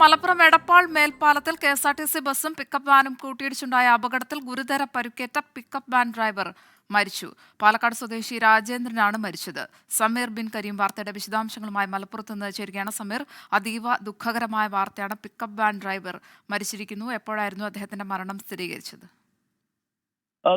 Malappuram Edappal മേൽപ്പാലത്തിൽ KSRTC ബസും pickup വാനും കൂട്ടിയിടിച്ചുണ്ടായ അപകടത്തിൽ ഗുരുതര പരുക്കേറ്റ പിക്കപ്പ് വാൻ ഡ്രൈവർ മരിച്ചു. പാലക്കാട് സ്വദേശി രാജേന്ദ്രനാണ് മരിച്ചത്. സമീർ ബിൻ കരീം വാർത്തയുടെ വിശദാംശങ്ങളുമായി മലപ്പുറത്ത് നിന്ന് ചേരുകയാണ്. സമീർ, അതീവ ദുഃഖകരമായ വാർത്തയാണ്. പിക്കപ്പ് വാൻ ഡ്രൈവർ മരിച്ചിരിക്കുന്നു. എപ്പോഴായിരുന്നു അദ്ദേഹത്തിന്റെ മരണം സ്ഥിരീകരിച്ചത്?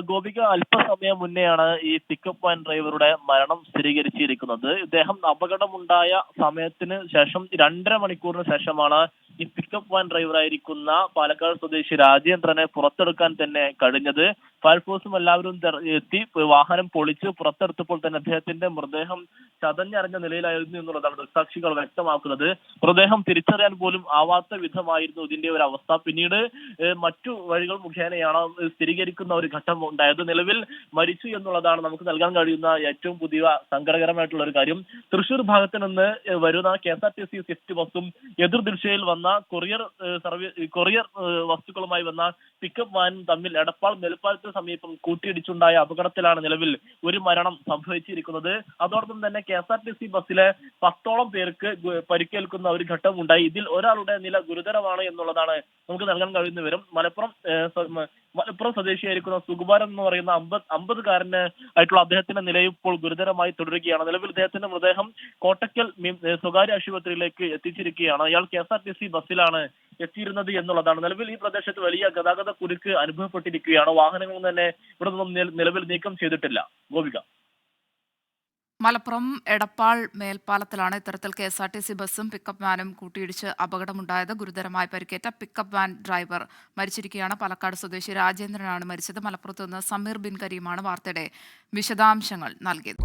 ഗോപിക, അല്പസമയം മുന്നെയാണ് ഈ പിക്കപ്പ് വാൻ ഡ്രൈവറുടെ മരണം സ്ഥിരീകരിച്ചിരിക്കുന്നത്. ഇദ്ദേഹം അപകടമുണ്ടായ സമയത്തിന് ശേഷം 2.5 മണിക്കൂറിന് ശേഷമാണ് ഈ പിക്കപ്പ് വാൻ ഡ്രൈവറായിരിക്കുന്ന പാലക്കാട് സ്വദേശി രാജേന്ദ്രനെ പുറത്തെടുക്കാൻ തന്നെ കഴിഞ്ഞത്. ഫയർഫോഴ്സും എല്ലാവരും എത്തി വാഹനം പൊളിച്ച് പുറത്തെടുത്തപ്പോൾ തന്നെ അദ്ദേഹത്തിന്റെ മൃതദേഹം ചതഞ്ഞറിഞ്ഞ നിലയിലായിരുന്നു എന്നുള്ളതാണ് ദൃക്സാക്ഷികൾ വ്യക്തമാക്കുന്നത്. മൃതദേഹം തിരിച്ചറിയാൻ പോലും ആവാത്ത വിധമായിരുന്നു ഇതിന്റെ ഒരു അവസ്ഥ. പിന്നീട് മറ്റു വഴികൾ മുഖേനയാണ് സ്ഥിരീകരിക്കുന്ന ഒരു ഘട്ടം ഉണ്ടായത്. നിലവിൽ മരിച്ചു എന്നുള്ളതാണ് നമുക്ക് നൽകാൻ കഴിയുന്ന ഏറ്റവും പുതിയ സങ്കടകരമായിട്ടുള്ള ഒരു കാര്യം. തൃശൂർ ഭാഗത്ത് നിന്ന് വരുന്ന കെഎസ്ആർടിസി സ്വിഫ്റ്റ് ബസും എതിർദിശയിൽ വന്ന കൊറിയർ വസ്തുക്കളുമായി വന്ന പിക്കപ്പ് വാനും തമ്മിൽ എടപ്പാൾ മേൽപ്പാലത്തിന് സമീപം കൂട്ടിയിടിച്ചുണ്ടായ അപകടത്തിലാണ് നിലവിൽ ഒരു മരണം സംഭവിച്ചിരിക്കുന്നത്. അതോടൊപ്പം തന്നെ കെഎസ്ആർടിസി ബസ്സിലെ 10ഓളം പേർക്ക് പരിക്കേൽക്കുന്ന ഒരു ഘട്ടം ഉണ്ടായി. ഇതിൽ ഒരാളുടെ നില ഗുരുതരമാണ് എന്നുള്ളതാണ് നമുക്ക് നൽകാൻ കഴിയുന്ന വിവരം. മലപ്പുറം സ്വദേശിയായിരിക്കുന്ന സുകുമാരൻ എന്ന് പറയുന്ന 50-കാരന് ആയിട്ടുള്ള അദ്ദേഹത്തിന്റെ നിലയും ഇപ്പോൾ ഗുരുതരമായി തുടരുകയാണ്. നിലവിൽ ഇദ്ദേഹത്തിന്റെ മൃതദേഹം കോട്ടക്കൽ സ്വകാര്യ ആശുപത്രിയിലേക്ക് എത്തിച്ചിരിക്കുകയാണ്. ഇയാൾ കെഎസ്ആർടിസി ബസ്സിലാണ് എത്തിയിരുന്നത് എന്നുള്ളതാണ്. നിലവിൽ ഈ പ്രദേശത്ത് വലിയ ഗതാഗത കുരുക്ക് അനുഭവപ്പെട്ടിരിക്കുകയാണ്. വാഹനങ്ങൾ തന്നെ ഇവിടെ നിന്നും നിലവിൽ നീക്കം ചെയ്തിട്ടില്ല. ഗോപിക, മലപ്പുറം എടപ്പാൾ മേൽപ്പാലത്തിലാണ് ഇത്തരത്തിൽ കെഎസ്ആർടിസി ബസും പിക്കപ്പ് വാനും കൂട്ടിയിടിച്ച് അപകടമുണ്ടായത്. ഗുരുതരമായി പരിക്കേറ്റ പിക്കപ്പ് വാൻ ഡ്രൈവർ മരിച്ചിരിക്കുകയാണ്. പാലക്കാട് സ്വദേശി രാജേന്ദ്രനാണ് മരിച്ചത്. മലപ്പുറത്ത് നിന്ന് സമീർ ബിൻ കരീമാണ് വാർത്തയുടെ വിശദാംശങ്ങൾ നൽകിയത്.